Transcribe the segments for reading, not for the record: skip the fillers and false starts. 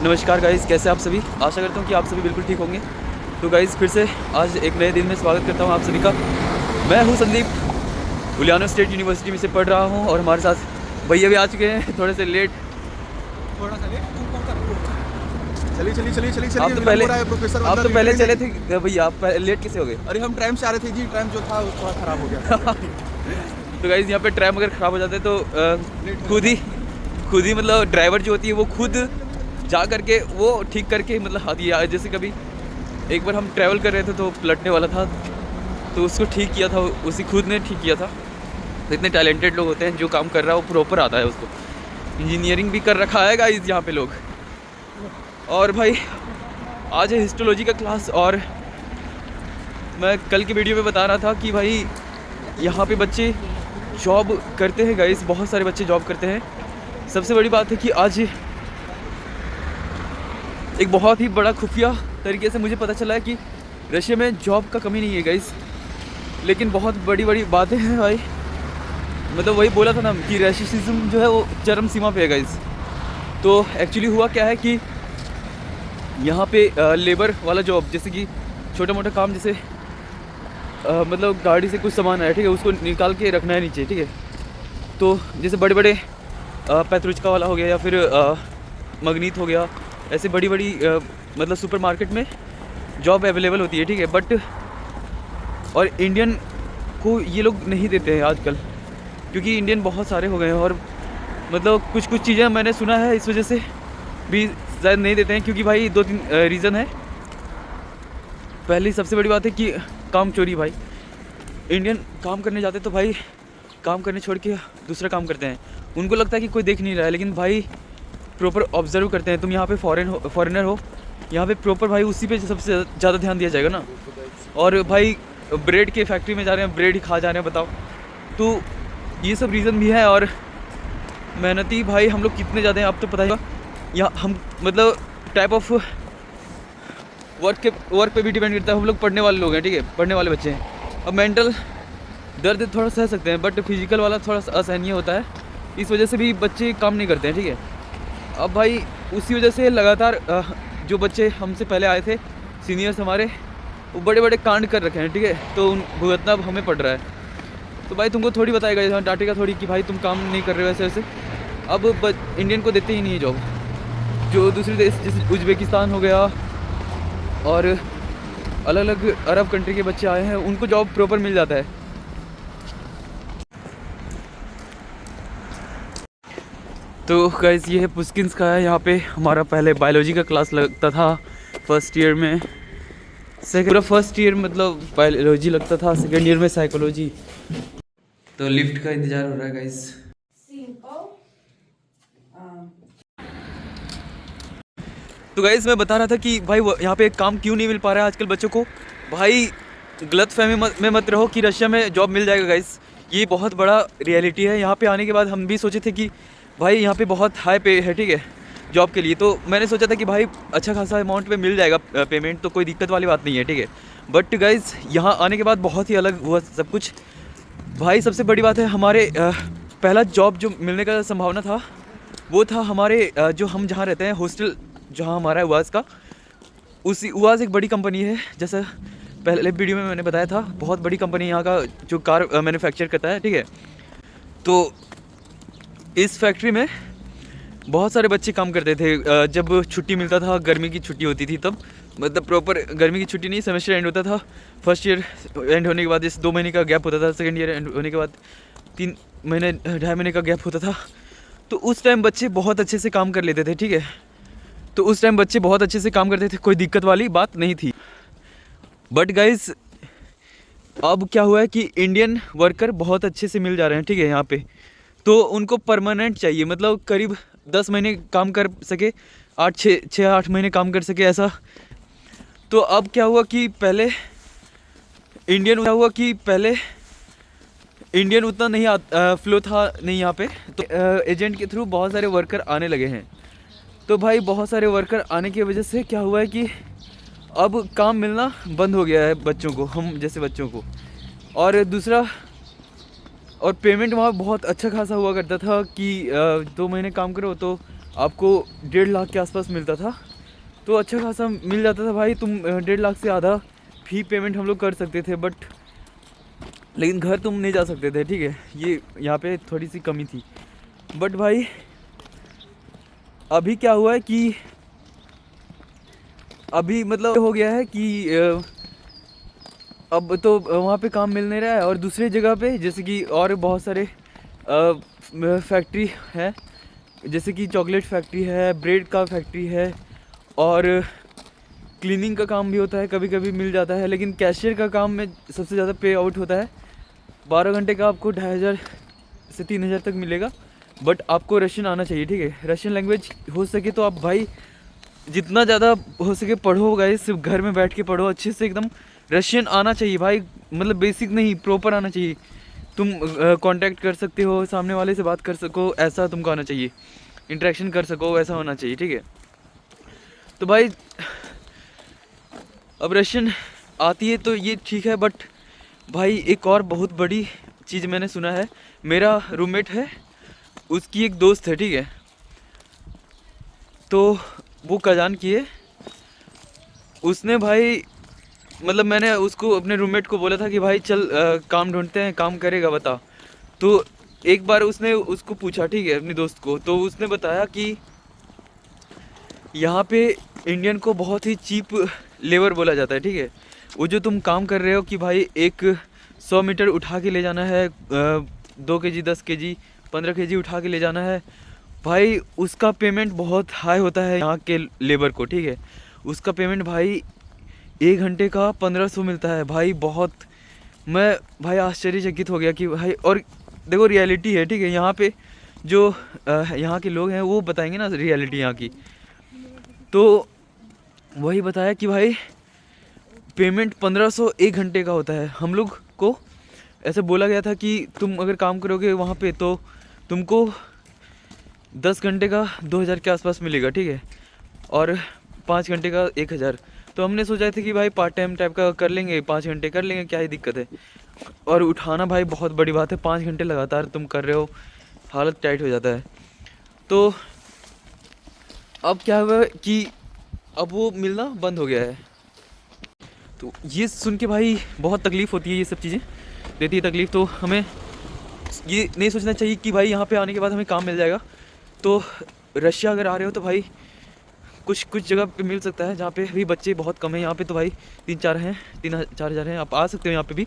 नमस्कार गाइस, कैसे आप सभी। आशा करता हूँ कि आप सभी बिल्कुल ठीक होंगे। तो गाइस फिर से आज एक नए दिन में स्वागत करता हूँ आप सभी का। मैं हूँ संदीप, उलियानो स्टेट यूनिवर्सिटी में से पढ़ रहा हूँ और हमारे साथ भैया भी आ चुके हैं, थोड़ा सा लेट। चलिए आप तो पहले चले थे भैया, आप लेट कैसे हो गए? अरे हम ट्रैम से आ रहे थे जी, ट्रैम जो था वो थोड़ा खराब हो गया। तो गाइस यहाँ पे ट्रैम अगर ख़राब हो जाता है तो खुद ही मतलब ड्राइवर जो होती है वो खुद जा करके वो ठीक करके मतलब आती है। जैसे कभी एक बार हम ट्रैवल कर रहे थे तो पलटने वाला था, तो उसको ठीक किया था, उसी खुद ने ठीक किया था। तो इतने टैलेंटेड लोग होते हैं, जो काम कर रहा है वो प्रॉपर आता है उसको। इंजीनियरिंग भी कर रखा है गाइस यहाँ पे लोग। और भाई आज है हिस्टोलॉजी का क्लास, और मैं कल की वीडियो में बता रहा था कि भाई यहाँ पे बच्चे जॉब करते हैं गाइस, बहुत सारे बच्चे जॉब करते हैं। सबसे बड़ी बात है कि आज एक बहुत ही बड़ा खुफिया तरीके से मुझे पता चला है कि रशिया में जॉब का कमी नहीं है गाइस। लेकिन बहुत बड़ी बड़ी बातें हैं भाई, मतलब वही बोला था ना कि रेसिज्म जो है वो चरम सीमा पे है गाइस। तो एक्चुअली हुआ क्या है कि यहाँ पे लेबर वाला जॉब, जैसे कि छोटा मोटा काम, जैसे मतलब गाड़ी से कुछ सामान आया, ठीक है, उसको निकाल के रखना है नीचे, ठीक है। तो जैसे बड़े बड़े पेट्रोचका वाला हो गया या फिर मगनीत हो गया, ऐसे बड़ी बड़ी मतलब सुपरमार्केट में जॉब अवेलेबल होती है, ठीक है। बट और इंडियन को ये लोग नहीं देते हैं आजकल, क्योंकि इंडियन बहुत सारे हो गए हैं। और मतलब कुछ चीज़ें मैंने सुना है इस वजह से भी शायद नहीं देते हैं, क्योंकि भाई 2-3 रीज़न है। पहली सबसे बड़ी बात है कि काम चोरी। भाई इंडियन काम करने जाते तो भाई काम करने छोड़ के दूसरा काम करते हैं। उनको लगता है कि कोई देख नहीं रहा है, लेकिन भाई प्रॉपर ऑब्जर्व करते हैं। तुम यहाँ पे फॉरेनर हो, यहाँ पे प्रॉपर भाई उसी पे सबसे ज़्यादा ध्यान दिया जाएगा ना। और भाई ब्रेड के फैक्ट्री में जा रहे हैं, ब्रेड ही खा जा रहे हैं, बताओ। तो ये सब रीज़न भी है। और मेहनती भाई हम लोग कितने ज़्यादा हैं आप तो पता ही। यहाँ हम मतलब टाइप ऑफ वर्क पे भी डिपेंड करता है। हम लोग पढ़ने वाले लोग हैं, ठीक है, पढ़ने वाले बच्चे हैं। अब मेंटल दर्द थोड़ा सह सकते हैं, बट फिजिकल वाला थोड़ा सा असहनीय होता है। इस वजह से भी बच्चे काम नहीं करते हैं, ठीक है। अब भाई उसी वजह से लगातार जो बच्चे हमसे पहले आए थे, सीनियर्स हमारे, वो बड़े बड़े कांड कर रखे हैं, ठीक है। तो भुगतना अब हमें पड़ रहा है। तो भाई तुमको थोड़ी बताएगा, यहाँ डांटेगा थोड़ी कि भाई तुम काम नहीं कर रहे हो ऐसे वैसे। अब इंडियन को देते ही नहीं है जॉब। जो दूसरे देश जैसे उज्बेकिस्तान हो गया और अलग अलग अरब कंट्री के बच्चे आए हैं, उनको जॉब प्रॉपर मिल जाता है। तो गाइस ये है पुस्किन्स का है। यहाँ पे हमारा पहले बायोलॉजी का क्लास लगता था फर्स्ट ईयर में। पूरा फर्स्ट ईयर मतलब बायोलॉजी लगता था, सेकेंड ईयर में साइकोलॉजी। तो लिफ्ट का इंतज़ार हो रहा है गाइस। तो गाइस मैं बता रहा था कि भाई यहाँ पे काम क्यों नहीं मिल पा रहा है आजकल बच्चों को। भाई गलत फहमी में मत रहो कि रशिया में जॉब मिल जाएगा गाइस। ये बहुत बड़ा रियलिटी है। यहाँ पे आने के बाद हम भी सोचे थे कि भाई यहाँ पे बहुत हाई पे है, ठीक है, जॉब के लिए। तो मैंने सोचा था कि भाई अच्छा खासा अमाउंट में मिल जाएगा पेमेंट, तो कोई दिक्कत वाली बात नहीं है, ठीक है। बट गाइस यहाँ आने के बाद बहुत ही अलग हुआ सब कुछ। भाई सबसे बड़ी बात है, हमारे पहला जॉब जो मिलने का संभावना था वो था हमारे जो हम जहाँ रहते हैं, हॉस्टल जहाँ हमारा है उवास का, उसी उवास एक बड़ी कंपनी है। जैसा पहले वीडियो में मैंने बताया था, बहुत बड़ी कंपनी यहाँ का जो कार मैन्युफैक्चर करता है, ठीक है। तो इस फैक्ट्री में बहुत सारे बच्चे काम करते थे। जब छुट्टी मिलता था, गर्मी की छुट्टी होती थी तब, मतलब प्रॉपर गर्मी की छुट्टी नहीं, सेमेस्टर एंड होता था। फर्स्ट ईयर एंड होने के बाद जैसे 2 महीने का गैप होता था, सेकेंड ईयर एंड होने के बाद 3 महीने 2.5 महीने का गैप होता था। तो उस टाइम बच्चे बहुत अच्छे से काम कर लेते थे, ठीक है। तो उस टाइम बच्चे बहुत अच्छे से काम करते थे, कोई दिक्कत वाली बात नहीं थी। बट गाइस अब क्या हुआ है कि इंडियन वर्कर बहुत अच्छे से मिल जा रहे हैं, ठीक है, यहाँ पे। तो उनको परमानेंट चाहिए, मतलब करीब 10 महीने काम कर सके, 6-8 महीने काम कर सके, ऐसा। तो अब क्या हुआ कि पहले इंडियन उतना नहीं फ्लो था नहीं यहाँ पे। तो एजेंट के थ्रू बहुत सारे वर्कर आने लगे हैं। तो भाई बहुत सारे वर्कर आने की वजह से क्या हुआ है कि अब काम मिलना बंद हो गया है बच्चों को, हम जैसे बच्चों को। और दूसरा, और पेमेंट वहाँ बहुत अच्छा खासा हुआ करता था कि 2 महीने काम करो तो आपको 1.5 लाख के आसपास मिलता था। तो अच्छा खासा मिल जाता था भाई। तुम 1.5 लाख से आधा फी पेमेंट हम लोग कर सकते थे, बट लेकिन घर तुम नहीं जा सकते थे, ठीक है। ये यहाँ पे थोड़ी सी कमी थी। बट भाई अभी क्या हुआ है कि अभी मतलब हो गया है कि अब तो वहाँ पे काम मिल नहीं रहा है। और दूसरी जगह पे जैसे कि और बहुत सारे फैक्ट्री है, जैसे कि चॉकलेट फैक्ट्री है, ब्रेड का फैक्ट्री है, और क्लीनिंग का काम भी होता है, कभी कभी मिल जाता है। लेकिन कैशियर का काम में सबसे ज़्यादा पे आउट होता है। 12 घंटे का आपको 2,500 से 3,000 तक मिलेगा। बट आपको रशियन आना चाहिए, ठीक है। रशियन लैंग्वेज हो सके तो आप भाई जितना ज़्यादा हो सके पढ़ो गाइस, सिर्फ घर में बैठ के पढ़ो अच्छे से एकदम। रशियन आना चाहिए भाई, मतलब बेसिक नहीं, प्रॉपर आना चाहिए। तुम कांटेक्ट कर सकते हो, सामने वाले से बात कर सको, ऐसा तुमको आना चाहिए। इंटरेक्शन कर सको, ऐसा होना चाहिए, ठीक है। तो भाई अब रशियन आती है तो ये ठीक है। बट भाई एक और बहुत बड़ी चीज़ मैंने सुना है। मेरा रूममेट है, उसकी एक दोस्त है, ठीक है। तो वो कजान की है। उसने भाई मतलब मैंने उसको अपने रूममेट को बोला था कि भाई चल काम ढूंढते हैं, काम करेगा बता। तो एक बार उसने उसको पूछा, ठीक है, अपनी दोस्त को। तो उसने बताया कि यहाँ पे इंडियन को बहुत ही चीप लेबर बोला जाता है, ठीक है। वो जो तुम काम कर रहे हो कि भाई एक 100 मीटर उठा के ले जाना है, 2 kg 10 kg 15 kg उठा के ले जाना है भाई, उसका पेमेंट बहुत हाई होता है यहाँ के लेबर को, ठीक है। उसका पेमेंट भाई 1 घंटे का 1500 मिलता है भाई। बहुत मैं भाई आश्चर्यचकित हो गया कि भाई, और देखो रियलिटी है, ठीक है। यहाँ पे जो यहाँ के लोग हैं वो बताएंगे ना रियलिटी यहाँ की। तो वही बताया कि भाई पेमेंट 1500 1 घंटे का होता है। हम लोग को ऐसे बोला गया था कि तुम अगर काम करोगे वहाँ पे तो तुमको 10 घंटे का 2,000 के आसपास मिलेगा, ठीक है। और 5 घंटे का 1,000। तो हमने सोचा था कि भाई पार्ट टाइम टाइप का कर लेंगे, 5 घंटे कर लेंगे, क्या ही दिक्कत है। और उठाना भाई बहुत बड़ी बात है, 5 घंटे लगातार तुम कर रहे हो, हालत टाइट हो जाता है। तो अब क्या हुआ कि अब वो मिलना बंद हो गया है। तो ये सुन के भाई बहुत तकलीफ़ होती है, ये सब चीज़ें देती है तकलीफ़। तो हमें ये नहीं सोचना चाहिए कि भाई यहाँ पे आने के बाद हमें काम मिल जाएगा। तो रशिया अगर आ रहे हो तो भाई कुछ कुछ जगह पे मिल सकता है, जहाँ पे भी बच्चे बहुत कम हैं। यहाँ पे तो भाई 3-4 हैं, 3-4 हज़ार हैं। आप आ सकते हो, यहाँ पे भी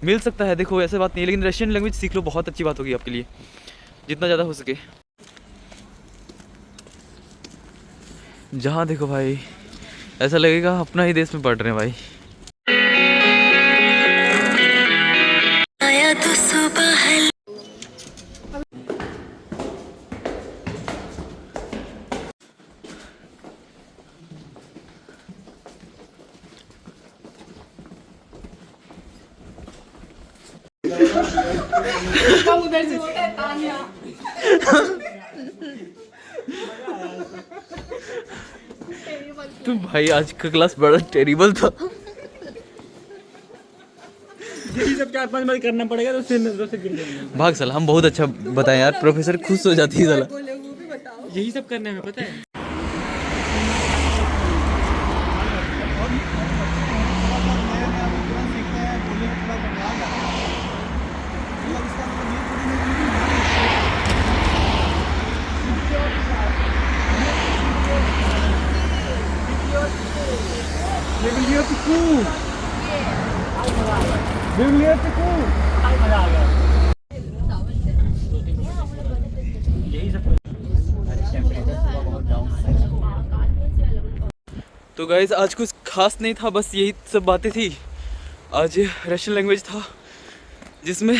मिल सकता है। देखो ऐसे बात नहीं है, लेकिन रशियन लैंग्वेज सीख लो, बहुत अच्छी बात होगी आपके लिए, जितना ज़्यादा हो सके। जहाँ देखो भाई ऐसा लगेगा अपना ही देश में पढ़ रहे हैं भाई। आया तो सुबह उधर से होता है तानिया। तो भाई आज का क्लास बड़ा टेरिबल था। यही सब 4-5 बार करना पड़ेगा तो से गिर जाएंगे। भाग साला, हम बहुत अच्छा बताएं यार, प्रोफेसर खुश हो जाती है साला। यही सब करने में पता है। तो गाइज आज कुछ खास नहीं था, बस यही सब बातें थी। आज रशियन लैंग्वेज था जिसमें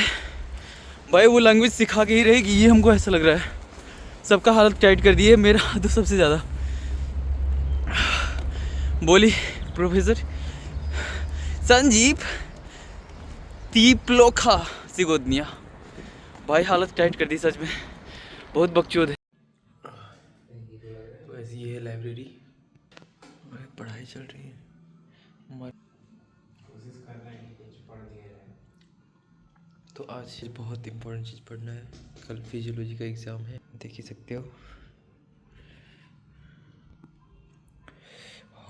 भाई वो लैंग्वेज सिखा के ही रहेगी, ये हमको ऐसा लग रहा है। सबका हालत टाइट कर दी है, मेरा तो सबसे ज़्यादा। बोली प्रोफेसर संजीव तीप्लोखा सिगोदनिया, भाई हालत टाइट कर दी सच में, बहुत बकचोद है। तो ऐसी ये है लाइब्रेरी, पढ़ाई चल रही है, कोशिश कर रहे हैं कि कुछ पढ़ दिया जाए। तो आज बहुत इम्पोर्टेंट चीज़ पढ़ना है, कल फिजियोलॉजी का एग्ज़ाम है, देख ही सकते हो।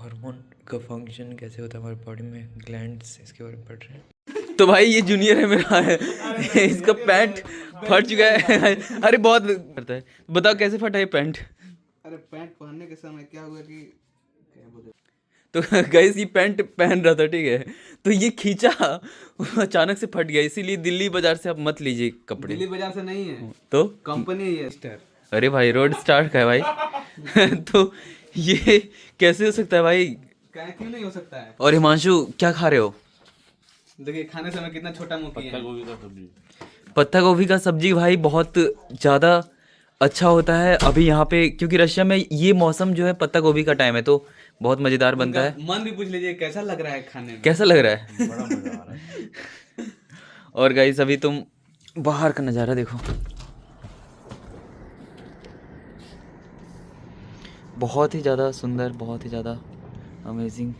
हार्मोन का फंक्शन कैसे होता है हमारी बॉडी में, ग्लैंड्स, इसके बारे में पढ़ रहे हैं। तो भाई ये जूनियर है मेरा है इसका पैंट फट चुका है अरे बहुत करता है। बताओ कैसे फटा ये पैंट? अरे पैंट पहनने के समय क्या हुआ कि क्या बोले, तो गाइस ये पैंट पहन रहा था, ठीक है, तो ये खींचा अचानक से फट गया, इसीलिए दिल्ली बाजार से आप मत लीजिए कपड़े। दिल्ली बाजार से नहीं है, तो कंपनी है ये स्टार। अरे भाई रोड स्टार का है भाई तो ये कैसे हो सकता है भाई? क्यों नहीं हो सकता है? और हिमांशु क्या खा रहे हो? देखिए खाने समय कितना छोटा मुंह किया है। पत्ता गोभी का सब्जी भाई बहुत ज़्यादा अच्छा होता है अभी यहाँ पे, क्योंकि रशिया में ये मौसम जो है पत्ता गोभी का टाइम है, तो बहुत मज़ेदार बनता है। मन भी पूछ लीजिए कैसा लग रहा है खाने में। कैसा लग रहा है? बड़ा मजा आ रहा है। और गाइस अभी तुम बाहर का नज़ारा देखो, बहुत ही ज़्यादा सुंदर, बहुत ही ज़्यादा अमेजिंग।